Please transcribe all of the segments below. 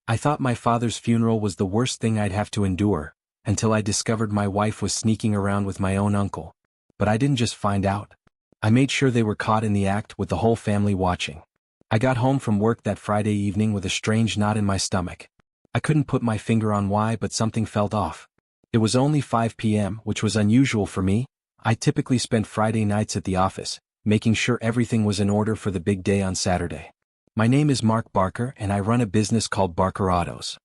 I thought my father's funeral was the worst thing I'd have to endure, until I discovered my wife was sneaking around with my own uncle. But I didn't just find out. I made sure they were caught in the act with the whole family watching. I got home from work that Friday evening with a strange knot in my stomach. I couldn't put my finger on why, but something felt off. It was only 5 p.m., which was unusual for me. I typically spent Friday nights at the office, making sure everything was in order for the big day on Saturday. My name is Mark Barker and I run a business called Barker Autos.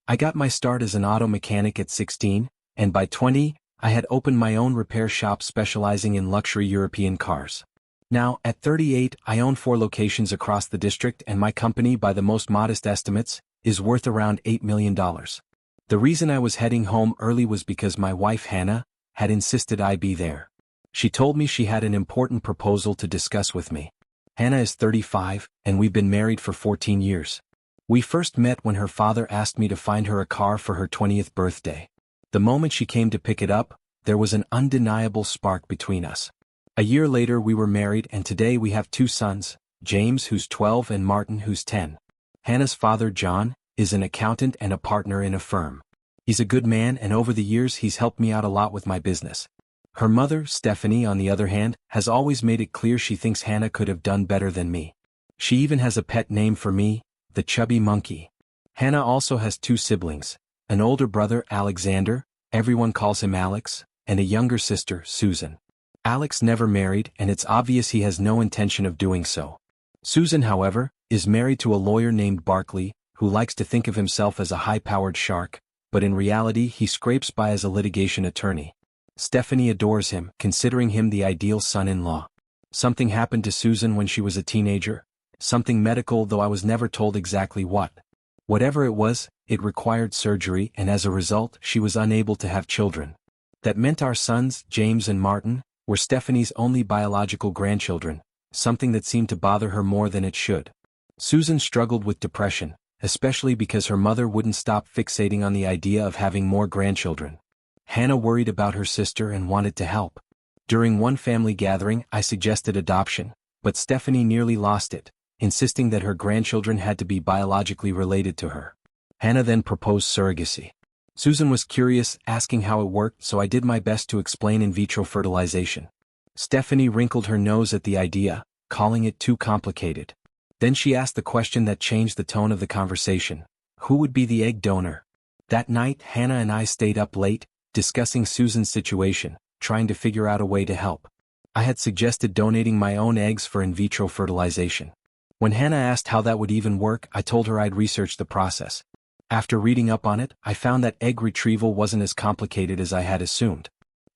I got my start as an auto mechanic at 16, and by 20, I had opened my own repair shop specializing in luxury European cars. Now, at 38, I own 4 locations across the district, and my company, by the most modest estimates, is worth around $8 million. The reason I was heading home early was because my wife Hannah had insisted I be there. She told me she had an important proposal to discuss with me. Hannah is 35, and we've been married for 14 years. We first met when her father asked me to find her a car for her 20th birthday. The moment she came to pick it up, there was an undeniable spark between us. A year later we were married, and today we have 2 sons, James, who's 12, and Martin, who's 10. Hannah's father, John, is an accountant and a partner in a firm. He's a good man, and over the years he's helped me out a lot with my business. Her mother, Stephanie, on the other hand, has always made it clear she thinks Hannah could have done better than me. She even has a pet name for me, the chubby monkey. Hannah also has 2 siblings, an older brother, Alexander, everyone calls him Alex, and a younger sister, Susan. Alex never married, and it's obvious he has no intention of doing so. Susan, however, is married to a lawyer named Barkley, who likes to think of himself as a high-powered shark, but in reality he scrapes by as a litigation attorney. Stephanie adores him, considering him the ideal son-in-law. Something happened to Susan when she was a teenager. Something medical, though I was never told exactly what. Whatever it was, it required surgery, and as a result, she was unable to have children. That meant our sons, James and Martin, were Stephanie's only biological grandchildren, something that seemed to bother her more than it should. Susan struggled with depression, especially because her mother wouldn't stop fixating on the idea of having more grandchildren. Hannah worried about her sister and wanted to help. During one family gathering, I suggested adoption, but Stephanie nearly lost it, insisting that her grandchildren had to be biologically related to her. Hannah then proposed surrogacy. Susan was curious, asking how it worked, so I did my best to explain in vitro fertilization. Stephanie wrinkled her nose at the idea, calling it too complicated. Then she asked the question that changed the tone of the conversation: who would be the egg donor? That night, Hannah and I stayed up late, discussing Susan's situation, trying to figure out a way to help. I had suggested donating my own eggs for in vitro fertilization. When Hannah asked how that would even work, I told her I'd researched the process. After reading up on it, I found that egg retrieval wasn't as complicated as I had assumed.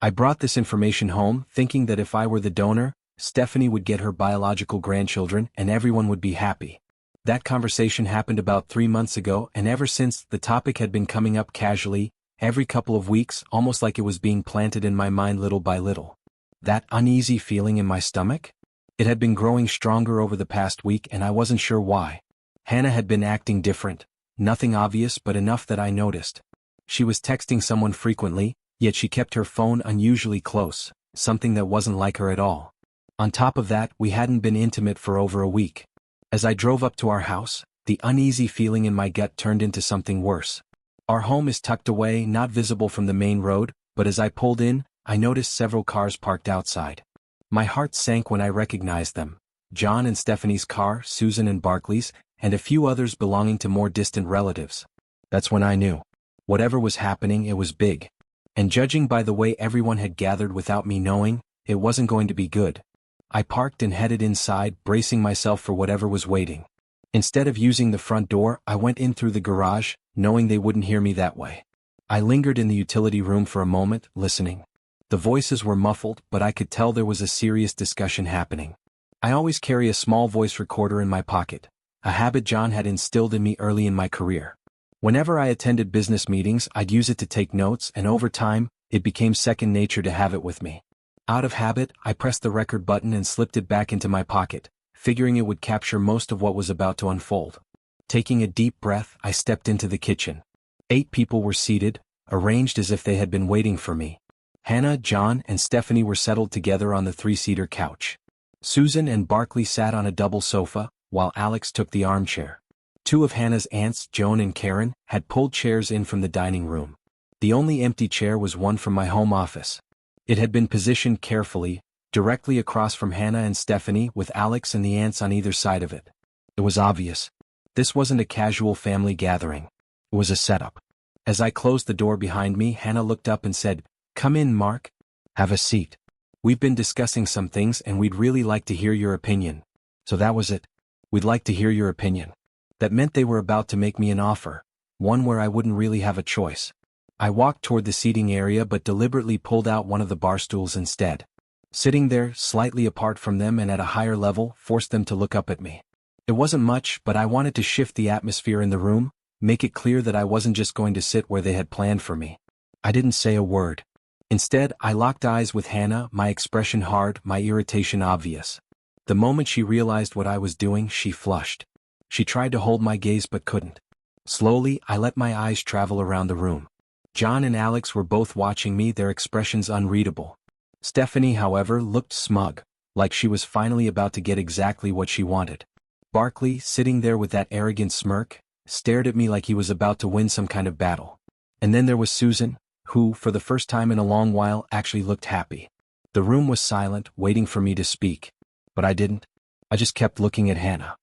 I brought this information home, thinking that if I were the donor, Stephanie would get her biological grandchildren and everyone would be happy. That conversation happened about 3 months ago, and ever since, the topic had been coming up casually, every couple of weeks, almost like it was being planted in my mind little by little. That uneasy feeling in my stomach? It had been growing stronger over the past week, and I wasn't sure why. Hannah had been acting different, nothing obvious but enough that I noticed. She was texting someone frequently, yet she kept her phone unusually close, something that wasn't like her at all. On top of that, we hadn't been intimate for over a week. As I drove up to our house, the uneasy feeling in my gut turned into something worse. Our home is tucked away, not visible from the main road, but as I pulled in, I noticed several cars parked outside. My heart sank when I recognized them: John and Stephanie's car, Susan and Barkley's, and a few others belonging to more distant relatives. That's when I knew. Whatever was happening, it was big. And judging by the way everyone had gathered without me knowing, it wasn't going to be good. I parked and headed inside, bracing myself for whatever was waiting. Instead of using the front door, I went in through the garage, knowing they wouldn't hear me that way. I lingered in the utility room for a moment, listening. The voices were muffled, but I could tell there was a serious discussion happening. I always carry a small voice recorder in my pocket, a habit John had instilled in me early in my career. Whenever I attended business meetings, I'd use it to take notes, and over time, it became second nature to have it with me. Out of habit, I pressed the record button and slipped it back into my pocket, figuring it would capture most of what was about to unfold. Taking a deep breath, I stepped into the kitchen. 8 people were seated, arranged as if they had been waiting for me. Hannah, John, and Stephanie were settled together on the 3-seater couch. Susan and Barkley sat on a double sofa, while Alex took the armchair. Two of Hannah's aunts, Joan and Karen, had pulled chairs in from the dining room. The only empty chair was one from my home office. It had been positioned carefully, directly across from Hannah and Stephanie, with Alex and the aunts on either side of it. It was obvious. This wasn't a casual family gathering. It was a setup. As I closed the door behind me, Hannah looked up and said, "Come in, Mark. Have a seat. We've been discussing some things and we'd really like to hear your opinion." So that was it. We'd like to hear your opinion. That meant they were about to make me an offer, one where I wouldn't really have a choice. I walked toward the seating area but deliberately pulled out one of the bar stools instead. Sitting there, slightly apart from them and at a higher level, forced them to look up at me. It wasn't much, but I wanted to shift the atmosphere in the room, make it clear that I wasn't just going to sit where they had planned for me. I didn't say a word. Instead, I locked eyes with Hannah, my expression hard, my irritation obvious. The moment she realized what I was doing, she flushed. She tried to hold my gaze but couldn't. Slowly, I let my eyes travel around the room. John and Alex were both watching me, their expressions unreadable. Stephanie, however, looked smug, like she was finally about to get exactly what she wanted. Barkley, sitting there with that arrogant smirk, stared at me like he was about to win some kind of battle. And then there was Susan, who, for the first time in a long while, actually looked happy. The room was silent, waiting for me to speak. But I didn't. I just kept looking at Hannah.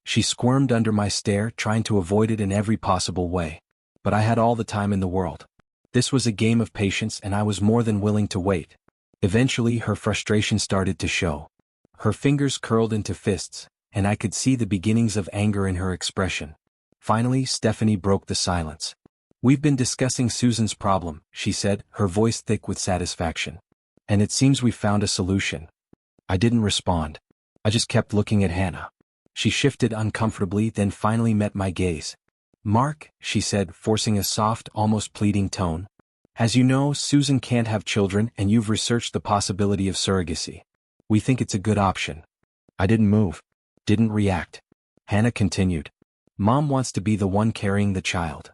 She squirmed under my stare, trying to avoid it in every possible way. But I had all the time in the world. This was a game of patience and I was more than willing to wait. Eventually her frustration started to show. Her fingers curled into fists, and I could see the beginnings of anger in her expression. Finally, Stephanie broke the silence. "We've been discussing Susan's problem," she said, her voice thick with satisfaction. "And it seems we've found a solution." I didn't respond. I just kept looking at Hannah. She shifted uncomfortably, then finally met my gaze. "Mark," she said, forcing a soft, almost pleading tone. "As you know, Susan can't have children and you've researched the possibility of surrogacy. We think it's a good option." I didn't move. Didn't react. Hannah continued. "Mom wants to be the one carrying the child."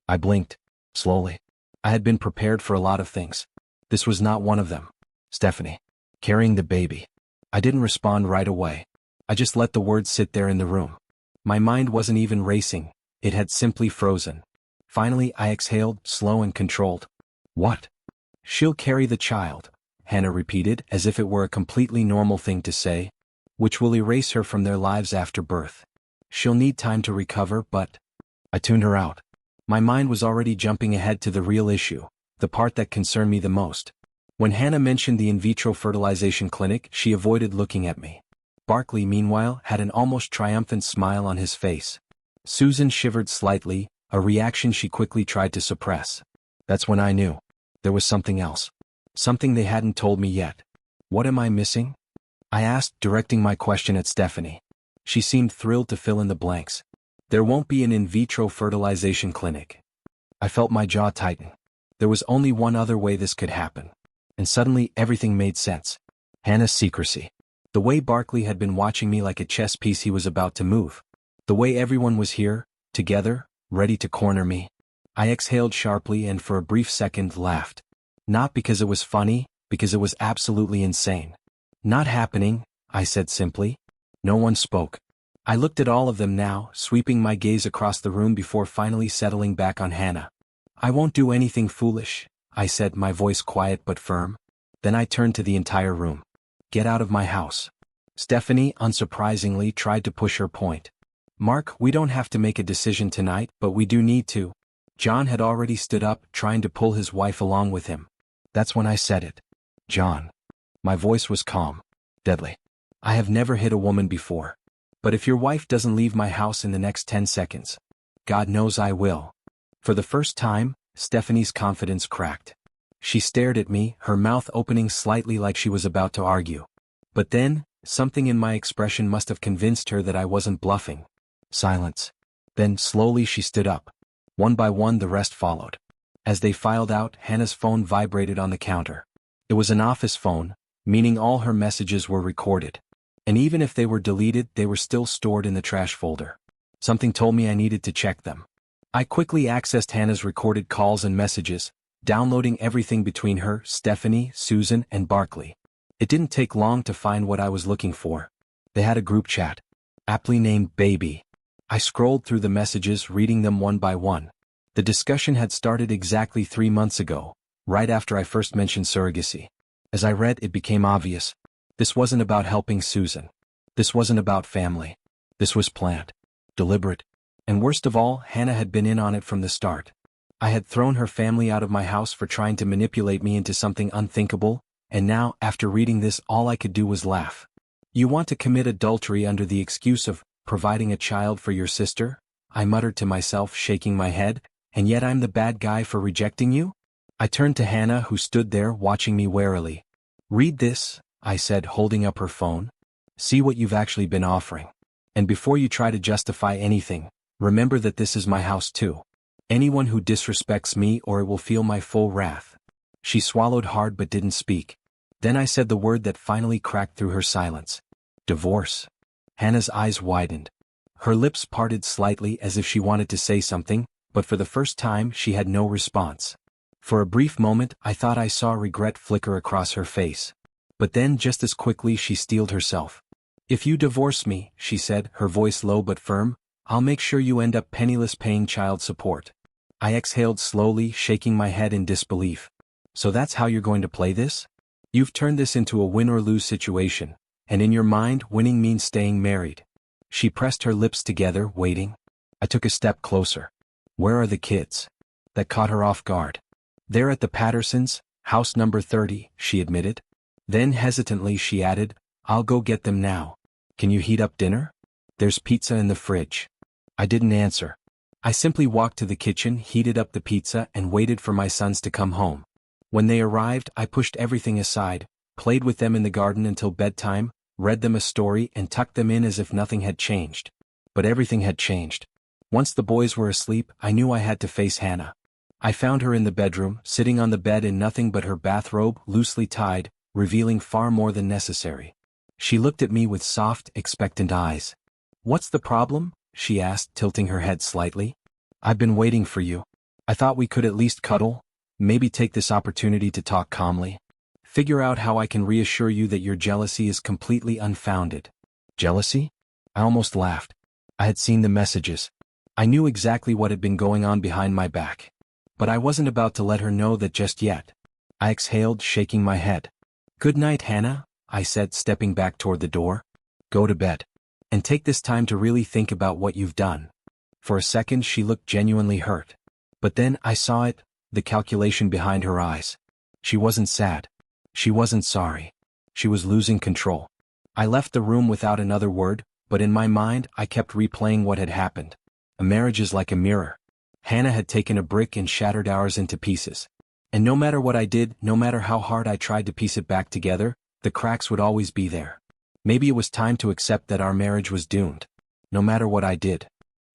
I blinked. Slowly. I had been prepared for a lot of things. This was not one of them. Stephanie. Carrying the baby. I didn't respond right away. I just let the words sit there in the room. My mind wasn't even racing. It had simply frozen. Finally, I exhaled, slow and controlled. "What?" "She'll carry the child," Hannah repeated, as if it were a completely normal thing to say, "which will erase her from their lives after birth. She'll need time to recover, but—" I tuned her out. My mind was already jumping ahead to the real issue, the part that concerned me the most. When Hannah mentioned the in vitro fertilization clinic, she avoided looking at me. Barkley, meanwhile, had an almost triumphant smile on his face. Susan shivered slightly, a reaction she quickly tried to suppress. That's when I knew. There was something else. Something they hadn't told me yet. "What am I missing?" I asked, directing my question at Stephanie. She seemed thrilled to fill in the blanks. "There won't be an in vitro fertilization clinic." I felt my jaw tighten. There was only one other way this could happen. And suddenly everything made sense. Hannah's secrecy. The way Barkley had been watching me like a chess piece he was about to move. The way everyone was here, together, ready to corner me. I exhaled sharply and for a brief second laughed. Not because it was funny, because it was absolutely insane. "Not happening," I said simply. No one spoke. I looked at all of them now, sweeping my gaze across the room before finally settling back on Hannah. "I won't do anything foolish," I said, my voice quiet but firm. Then I turned to the entire room. "Get out of my house." Stephanie, unsurprisingly, tried to push her point. "Mark, we don't have to make a decision tonight, but we do need to." John had already stood up, trying to pull his wife along with him. That's when I said it. "John." My voice was calm. Deadly. "I have never hit a woman before. But if your wife doesn't leave my house in the next 10 seconds, God knows I will." For the first time, Stephanie's confidence cracked. She stared at me, her mouth opening slightly like she was about to argue. But then, something in my expression must have convinced her that I wasn't bluffing. Silence. Then, slowly she stood up. One by one the rest followed. As they filed out, Hannah's phone vibrated on the counter. It was an office phone, meaning all her messages were recorded. And even if they were deleted, they were still stored in the trash folder. Something told me I needed to check them. I quickly accessed Hannah's recorded calls and messages, downloading everything between her, Stephanie, Susan, and Barkley. It didn't take long to find what I was looking for. They had a group chat. Aptly named Baby. I scrolled through the messages, reading them one by one. The discussion had started exactly 3 months ago, right after I first mentioned surrogacy. As I read, it became obvious. This wasn't about helping Susan. This wasn't about family. This was planned, deliberate, and worst of all, Hannah had been in on it from the start. I had thrown her family out of my house for trying to manipulate me into something unthinkable, and now, after reading this, all I could do was laugh. You want to commit adultery under the excuse of providing a child for your sister? I muttered to myself, shaking my head, and yet I'm the bad guy for rejecting you? I turned to Hannah, who stood there watching me warily. Read this, I said, holding up her phone. See what you've actually been offering. And before you try to justify anything, remember that this is my house too. Anyone who disrespects me or it will feel my full wrath. She swallowed hard but didn't speak. Then I said the word that finally cracked through her silence. Divorce. Hannah's eyes widened. Her lips parted slightly as if she wanted to say something, but for the first time she had no response. For a brief moment I thought I saw regret flicker across her face. But then just as quickly she steeled herself. If you divorce me, she said, her voice low but firm, I'll make sure you end up penniless paying child support. I exhaled slowly, shaking my head in disbelief. So that's how you're going to play this? You've turned this into a win-or-lose situation, and in your mind, winning means staying married. She pressed her lips together, waiting. I took a step closer. Where are the kids? That caught her off guard. They're at the Pattersons, house number 30, she admitted. Then hesitantly she added, I'll go get them now. Can you heat up dinner? There's pizza in the fridge. I didn't answer. I simply walked to the kitchen, heated up the pizza, and waited for my sons to come home. When they arrived, I pushed everything aside, played with them in the garden until bedtime, read them a story, and tucked them in as if nothing had changed. But everything had changed. Once the boys were asleep, I knew I had to face Hannah. I found her in the bedroom, sitting on the bed in nothing but her bathrobe, loosely tied, revealing far more than necessary. She looked at me with soft, expectant eyes. What's the problem? She asked, tilting her head slightly. I've been waiting for you. I thought we could at least cuddle, maybe take this opportunity to talk calmly. Figure out how I can reassure you that your jealousy is completely unfounded. Jealousy? I almost laughed. I had seen the messages. I knew exactly what had been going on behind my back. But I wasn't about to let her know that just yet. I exhaled, shaking my head. Good night, Hannah, I said, stepping back toward the door. Go to bed. And take this time to really think about what you've done. For a second she looked genuinely hurt. But then I saw it, the calculation behind her eyes. She wasn't sad. She wasn't sorry. She was losing control. I left the room without another word, but in my mind I kept replaying what had happened. A marriage is like a mirror. Hannah had taken a brick and shattered ours into pieces. And no matter what I did, no matter how hard I tried to piece it back together, the cracks would always be there. Maybe it was time to accept that our marriage was doomed. No matter what I did.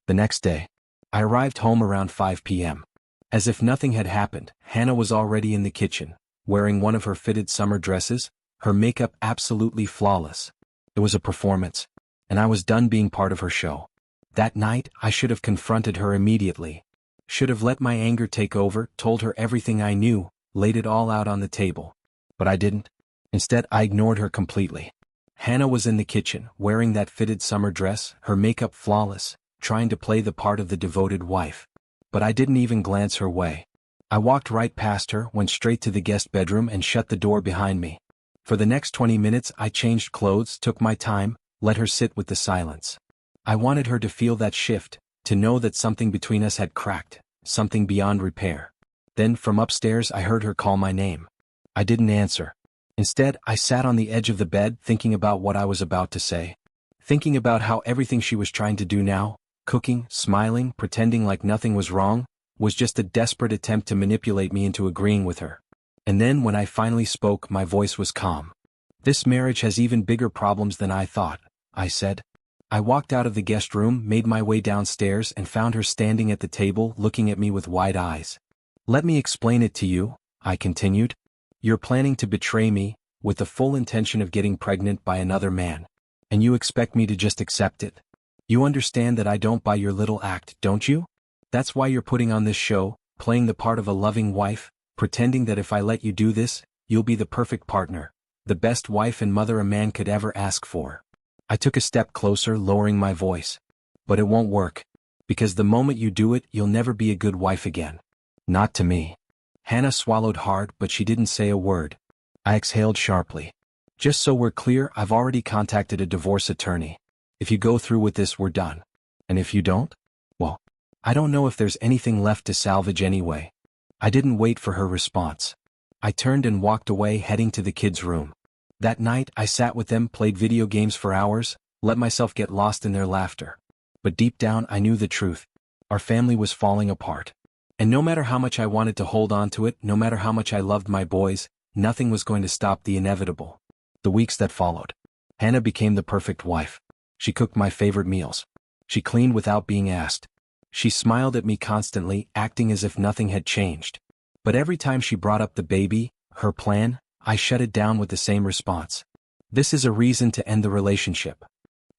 The next day, I arrived home around 5 p.m. As if nothing had happened, Hannah was already in the kitchen, wearing one of her fitted summer dresses, her makeup absolutely flawless. It was a performance, and I was done being part of her show. That night, I should have confronted her immediately. Should have let my anger take over, told her everything I knew, laid it all out on the table. But I didn't. Instead, I ignored her completely. Hannah was in the kitchen, wearing that fitted summer dress, her makeup flawless, trying to play the part of the devoted wife. But I didn't even glance her way. I walked right past her, went straight to the guest bedroom and shut the door behind me. For the next 20 minutes I changed clothes, took my time, let her sit with the silence. I wanted her to feel that shift, to know that something between us had cracked, something beyond repair. Then from upstairs I heard her call my name. I didn't answer. Instead, I sat on the edge of the bed thinking about what I was about to say. Thinking about how everything she was trying to do now, cooking, smiling, pretending like nothing was wrong, was just a desperate attempt to manipulate me into agreeing with her. And then when I finally spoke, my voice was calm. This marriage has even bigger problems than I thought, I said. I walked out of the guest room, made my way downstairs and found her standing at the table looking at me with wide eyes. Let me explain it to you, I continued. You're planning to betray me, with the full intention of getting pregnant by another man. And you expect me to just accept it. You understand that I don't buy your little act, don't you? That's why you're putting on this show, playing the part of a loving wife, pretending that if I let you do this, you'll be the perfect partner, the best wife and mother a man could ever ask for. I took a step closer, lowering my voice. But it won't work. Because the moment you do it, you'll never be a good wife again. Not to me. Hannah swallowed hard, but she didn't say a word. I exhaled sharply. Just so we're clear, I've already contacted a divorce attorney. If you go through with this, we're done. And if you don't? Well, I don't know if there's anything left to salvage anyway. I didn't wait for her response. I turned and walked away, heading to the kids' room. That night, I sat with them, played video games for hours, let myself get lost in their laughter. But deep down, I knew the truth. Our family was falling apart. And no matter how much I wanted to hold on to it, no matter how much I loved my boys, nothing was going to stop the inevitable. The weeks that followed, Hannah became the perfect wife. She cooked my favorite meals. She cleaned without being asked. She smiled at me constantly, acting as if nothing had changed. But every time she brought up the baby, her plan, I shut it down with the same response. This is a reason to end the relationship.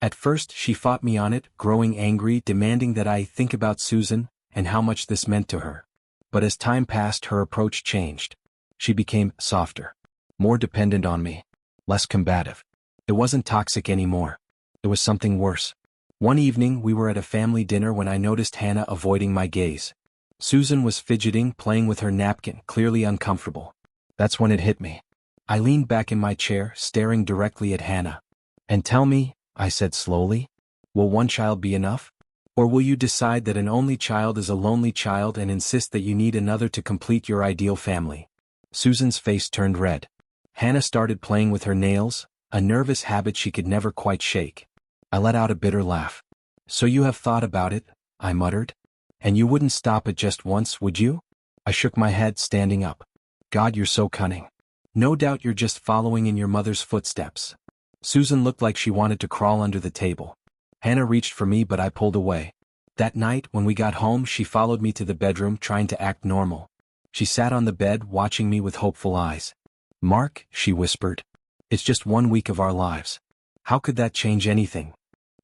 At first, she fought me on it, growing angry, demanding that I think about Susan and how much this meant to her. But as time passed, her approach changed. She became softer, more dependent on me, less combative. It wasn't toxic anymore. It was something worse. One evening, we were at a family dinner when I noticed Hannah avoiding my gaze. Susan was fidgeting, playing with her napkin, clearly uncomfortable. That's when it hit me. I leaned back in my chair, staring directly at Hannah. And tell me, I said slowly, will one child be enough? Or will you decide that an only child is a lonely child and insist that you need another to complete your ideal family? Susan's face turned red. Hannah started playing with her nails, a nervous habit she could never quite shake. I let out a bitter laugh. So you have thought about it, I muttered. And you wouldn't stop at just once, would you? I shook my head, standing up. God, you're so cunning. No doubt you're just following in your mother's footsteps. Susan looked like she wanted to crawl under the table. Hannah reached for me, but I pulled away. That night, when we got home, she followed me to the bedroom, trying to act normal. She sat on the bed, watching me with hopeful eyes. Mark, she whispered. It's just 1 week of our lives. How could that change anything?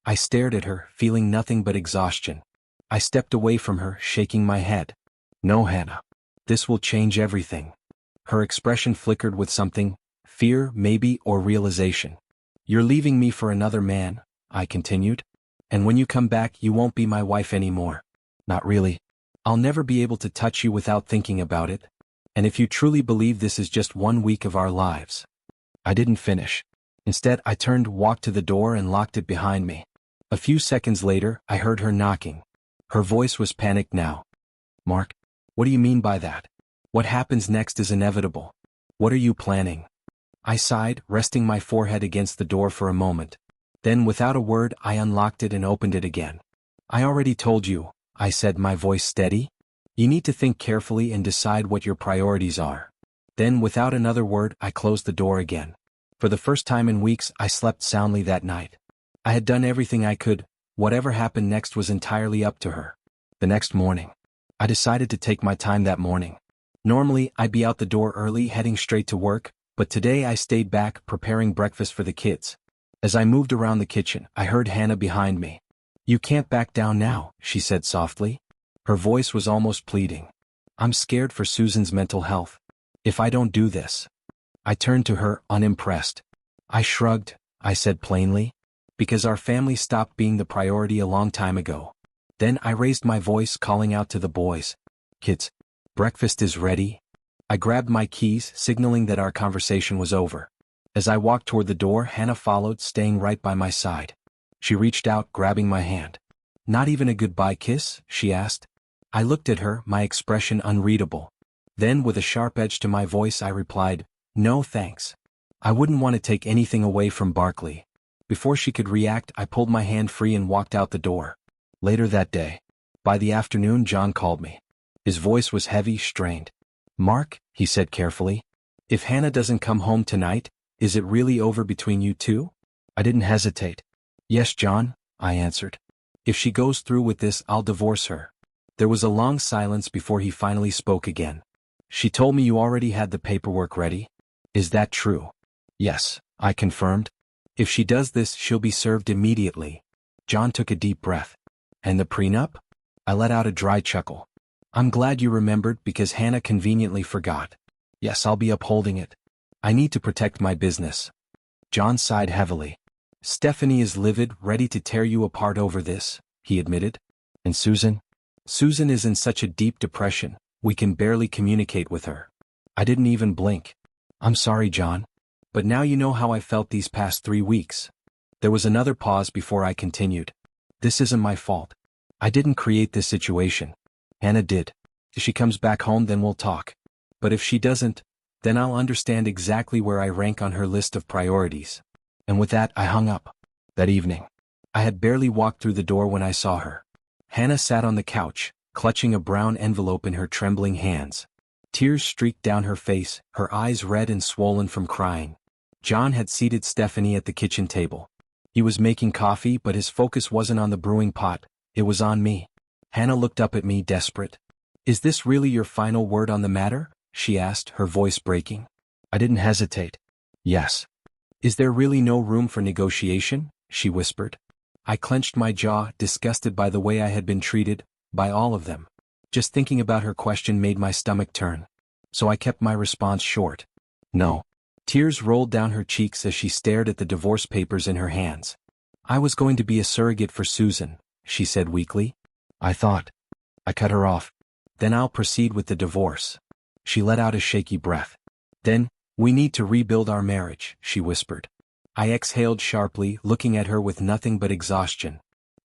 I stared at her, feeling nothing but exhaustion. I stepped away from her, shaking my head. No, Hannah. This will change everything. Her expression flickered with something, fear, maybe, or realization. You're leaving me for another man, I continued. And when you come back, you won't be my wife anymore. Not really. I'll never be able to touch you without thinking about it. And if you truly believe this is just 1 week of our lives. I didn't finish. Instead, I turned, walked to the door, and locked it behind me. A few seconds later, I heard her knocking. Her voice was panicked now. Mark, what do you mean by that? What happens next is inevitable. What are you planning? I sighed, resting my forehead against the door for a moment. Then, without a word, I unlocked it and opened it again. I already told you, I said, my voice steady. You need to think carefully and decide what your priorities are. Then, without another word, I closed the door again. For the first time in weeks, I slept soundly that night. I had done everything I could. Whatever happened next was entirely up to her. The next morning, I decided to take my time that morning. Normally, I'd be out the door early, heading straight to work, but today I stayed back, preparing breakfast for the kids. As I moved around the kitchen, I heard Hannah behind me. You can't back down now, she said softly. Her voice was almost pleading. I'm scared for Susan's mental health. If I don't do this. I turned to her, unimpressed. I shrugged, I said plainly. Because our family stopped being the priority a long time ago. Then I raised my voice, calling out to the boys. Kids, breakfast is ready. I grabbed my keys, signaling that our conversation was over. As I walked toward the door, Hannah followed, staying right by my side. She reached out, grabbing my hand. Not even a goodbye kiss? She asked. I looked at her, my expression unreadable. Then, with a sharp edge to my voice, I replied, no thanks. I wouldn't want to take anything away from Barkley. Before she could react, I pulled my hand free and walked out the door. Later that day, by the afternoon, John called me. His voice was heavy, strained. Mark, he said carefully, if Hannah doesn't come home tonight, is it really over between you two? I didn't hesitate. Yes, John, I answered. If she goes through with this, I'll divorce her. There was a long silence before he finally spoke again. She told me you already had the paperwork ready. Is that true? Yes, I confirmed. If she does this, she'll be served immediately. John took a deep breath. And the prenup? I let out a dry chuckle. I'm glad you remembered because Hannah conveniently forgot. Yes, I'll be upholding it. I need to protect my business. John sighed heavily. Stephanie is livid, ready to tear you apart over this. he admitted. And Susan? Susan is in such a deep depression, we can barely communicate with her. I didn't even blink. I'm sorry, John. But now you know how I felt these past 3 weeks. There was another pause before I continued. This isn't my fault. I didn't create this situation. Hannah did. If she comes back home, then we'll talk. But if she doesn't, then I'll understand exactly where I rank on her list of priorities. And with that, I hung up. That evening, I had barely walked through the door when I saw her. Hannah sat on the couch, clutching a brown envelope in her trembling hands. Tears streaked down her face, her eyes red and swollen from crying. John had seated Stephanie at the kitchen table. He was making coffee, but his focus wasn't on the brewing pot, it was on me. Hannah looked up at me, desperate. Is this really your final word on the matter? She asked, her voice breaking. I didn't hesitate. Yes. Is there really no room for negotiation? She whispered. I clenched my jaw, disgusted by the way I had been treated, by all of them. Just thinking about her question made my stomach turn. So I kept my response short. No. Tears rolled down her cheeks as she stared at the divorce papers in her hands. I was going to be a surrogate for Susan, she said weakly. I thought. I cut her off. Then I'll proceed with the divorce. She let out a shaky breath. Then, we need to rebuild our marriage, she whispered. I exhaled sharply, looking at her with nothing but exhaustion.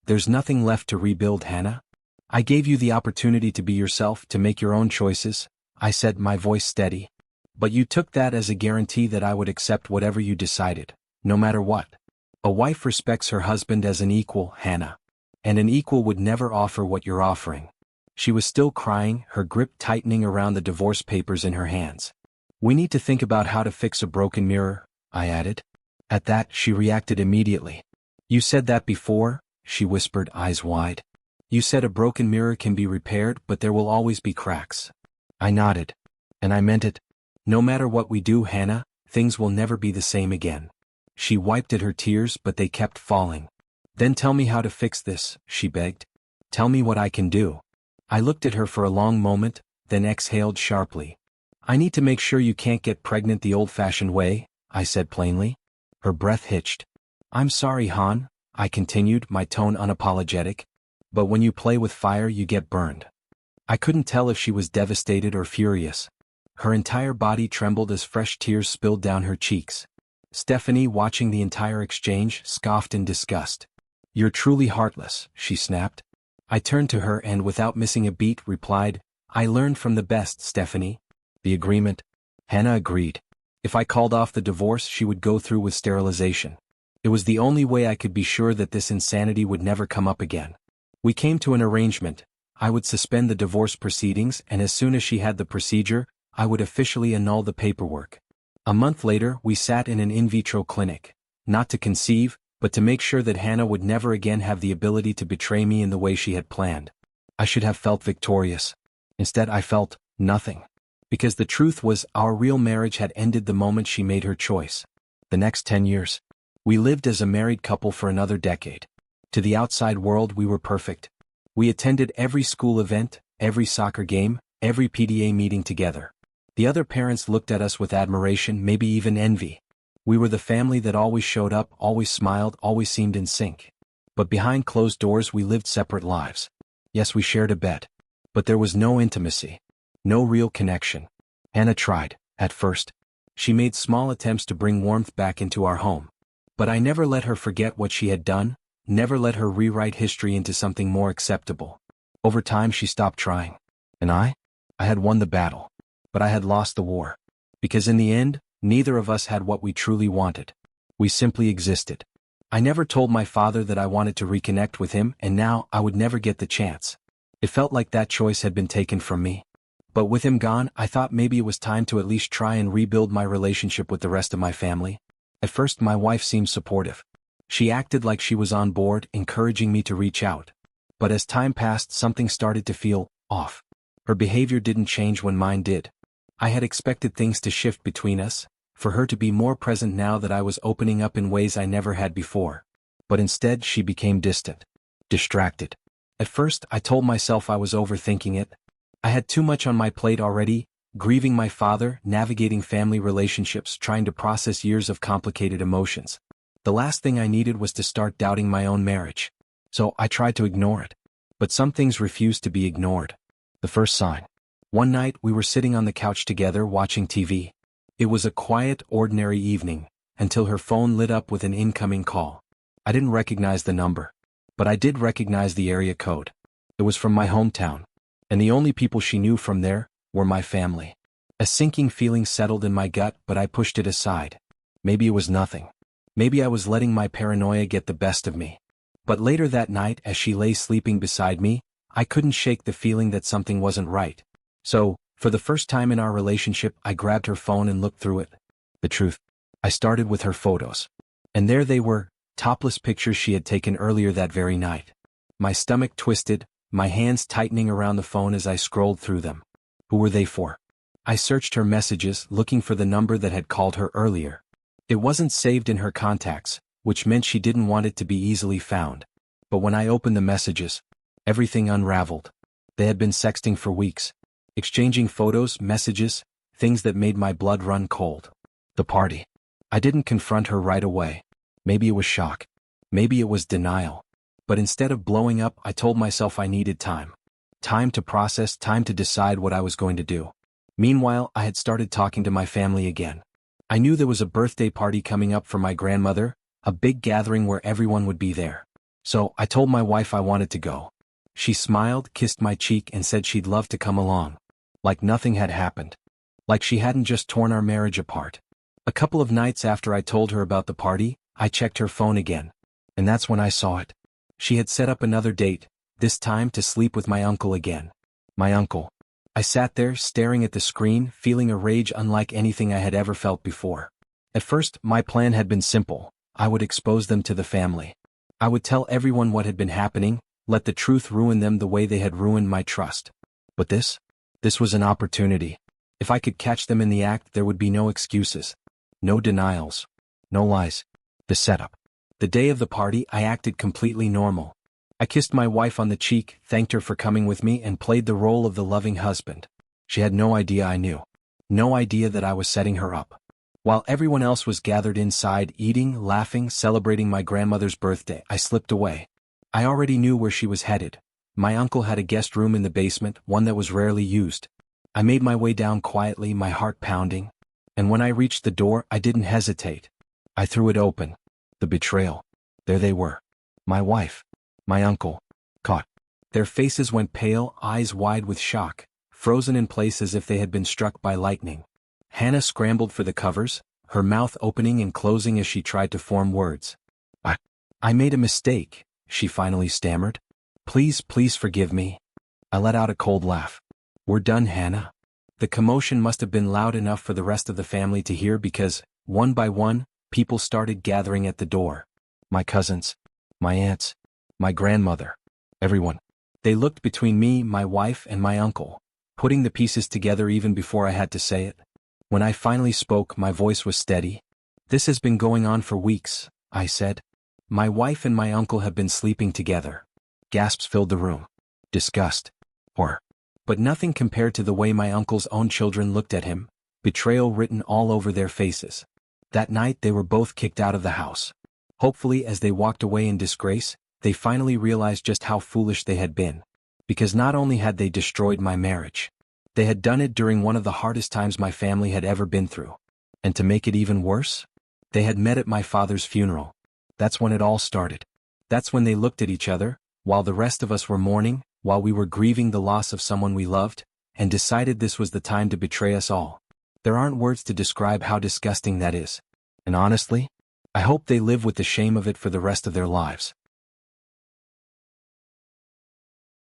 There's nothing left to rebuild, Hannah. I gave you the opportunity to be yourself, to make your own choices, I said, my voice steady. But you took that as a guarantee that I would accept whatever you decided, no matter what. A wife respects her husband as an equal, Hannah. And an equal would never offer what you're offering. She was still crying, her grip tightening around the divorce papers in her hands. We need to think about how to fix a broken mirror, I added. At that, she reacted immediately. You said that before, she whispered, eyes wide. You said a broken mirror can be repaired, but there will always be cracks. I nodded. And I meant it. No matter what we do, Hannah, things will never be the same again. She wiped at her tears, but they kept falling. Then tell me how to fix this, she begged. Tell me what I can do. I looked at her for a long moment, then exhaled sharply. I need to make sure you can't get pregnant the old-fashioned way, I said plainly. Her breath hitched. I'm sorry, Han, I continued, my tone unapologetic. But when you play with fire, you get burned. I couldn't tell if she was devastated or furious. Her entire body trembled as fresh tears spilled down her cheeks. Stephanie, watching the entire exchange, scoffed in disgust. You're truly heartless, she snapped. I turned to her and, without missing a beat, replied, I learned from the best, Stephanie. The agreement? Hannah agreed. If I called off the divorce, she would go through with sterilization. It was the only way I could be sure that this insanity would never come up again. We came to an arrangement. I would suspend the divorce proceedings, and as soon as she had the procedure, I would officially annul the paperwork. A month later, we sat in an in vitro clinic, not to conceive, but to make sure that Hannah would never again have the ability to betray me in the way she had planned. I should have felt victorious. Instead, I felt nothing. Because the truth was, our real marriage had ended the moment she made her choice. The next 10 years, we lived as a married couple for another decade. To the outside world, we were perfect. We attended every school event, every soccer game, every PTA meeting together. The other parents looked at us with admiration, maybe even envy. We were the family that always showed up, always smiled, always seemed in sync. But behind closed doors, we lived separate lives. Yes, we shared a bed. But there was no intimacy. No real connection. Hannah tried, at first. She made small attempts to bring warmth back into our home. But I never let her forget what she had done, never let her rewrite history into something more acceptable. Over time, she stopped trying. And I had won the battle. But I had lost the war. Because in the end, neither of us had what we truly wanted. We simply existed. I never told my father that I wanted to reconnect with him, and now I would never get the chance. It felt like that choice had been taken from me. But with him gone, I thought maybe it was time to at least try and rebuild my relationship with the rest of my family. At first, my wife seemed supportive. She acted like she was on board, encouraging me to reach out. But as time passed, something started to feel off. Her behavior didn't change when mine did. I had expected things to shift between us, for her to be more present now that I was opening up in ways I never had before. But instead, she became distant, distracted. At first, I told myself I was overthinking it. I had too much on my plate already, grieving my father, navigating family relationships, trying to process years of complicated emotions. The last thing I needed was to start doubting my own marriage. So I tried to ignore it. But some things refused to be ignored. The first sign. One night we were sitting on the couch together watching TV. It was a quiet, ordinary evening, until her phone lit up with an incoming call. I didn't recognize the number. But I did recognize the area code. It was from my hometown. And the only people she knew from there were my family. A sinking feeling settled in my gut, but I pushed it aside. Maybe it was nothing. Maybe I was letting my paranoia get the best of me. But later that night, as she lay sleeping beside me, I couldn't shake the feeling that something wasn't right. So, for the first time in our relationship, I grabbed her phone and looked through it. The truth. I started with her photos. And there they were, topless pictures she had taken earlier that very night. My stomach twisted, my hands tightening around the phone as I scrolled through them. Who were they for? I searched her messages, looking for the number that had called her earlier. It wasn't saved in her contacts, which meant she didn't want it to be easily found. But when I opened the messages, everything unraveled. They had been sexting for weeks, exchanging photos, messages, things that made my blood run cold. The party. I didn't confront her right away. Maybe it was shock. Maybe it was denial. But instead of blowing up, I told myself I needed time. Time to process, time to decide what I was going to do. Meanwhile, I had started talking to my family again. I knew there was a birthday party coming up for my grandmother, a big gathering where everyone would be there. So, I told my wife I wanted to go. She smiled, kissed my cheek, and said she'd love to come along. Like nothing had happened. Like she hadn't just torn our marriage apart. A couple of nights after I told her about the party, I checked her phone again. And that's when I saw it. She had set up another date, this time to sleep with my uncle again. My uncle. I sat there, staring at the screen, feeling a rage unlike anything I had ever felt before. At first, my plan had been simple. I would expose them to the family. I would tell everyone what had been happening, let the truth ruin them the way they had ruined my trust. But this was an opportunity. If I could catch them in the act, there would be no excuses. No denials. No lies. The setup. The day of the party, I acted completely normal. I kissed my wife on the cheek, thanked her for coming with me, and played the role of the loving husband. She had no idea I knew. No idea that I was setting her up. While everyone else was gathered inside, eating, laughing, celebrating my grandmother's birthday, I slipped away. I already knew where she was headed. My uncle had a guest room in the basement, one that was rarely used. I made my way down quietly, my heart pounding. And when I reached the door, I didn't hesitate. I threw it open. The betrayal. There they were. My wife. My uncle. Caught. Their faces went pale, eyes wide with shock, frozen in place as if they had been struck by lightning. Hannah scrambled for the covers, her mouth opening and closing as she tried to form words. I made a mistake, she finally stammered. Please forgive me. I let out a cold laugh. We're done, Hannah. The commotion must have been loud enough for the rest of the family to hear because, one by one, people started gathering at the door. My cousins. My aunts. My grandmother. Everyone. They looked between me, my wife, and my uncle, putting the pieces together even before I had to say it. When I finally spoke, my voice was steady. This has been going on for weeks, I said. My wife and my uncle have been sleeping together. Gasps filled the room. Disgust. Horror. But nothing compared to the way my uncle's own children looked at him, betrayal written all over their faces. That night they were both kicked out of the house. Hopefully, as they walked away in disgrace, they finally realized just how foolish they had been. Because not only had they destroyed my marriage, they had done it during one of the hardest times my family had ever been through. And to make it even worse, they had met at my father's funeral. That's when it all started. That's when they looked at each other, while the rest of us were mourning, while we were grieving the loss of someone we loved, and decided this was the time to betray us all. There aren't words to describe how disgusting that is. And honestly, I hope they live with the shame of it for the rest of their lives.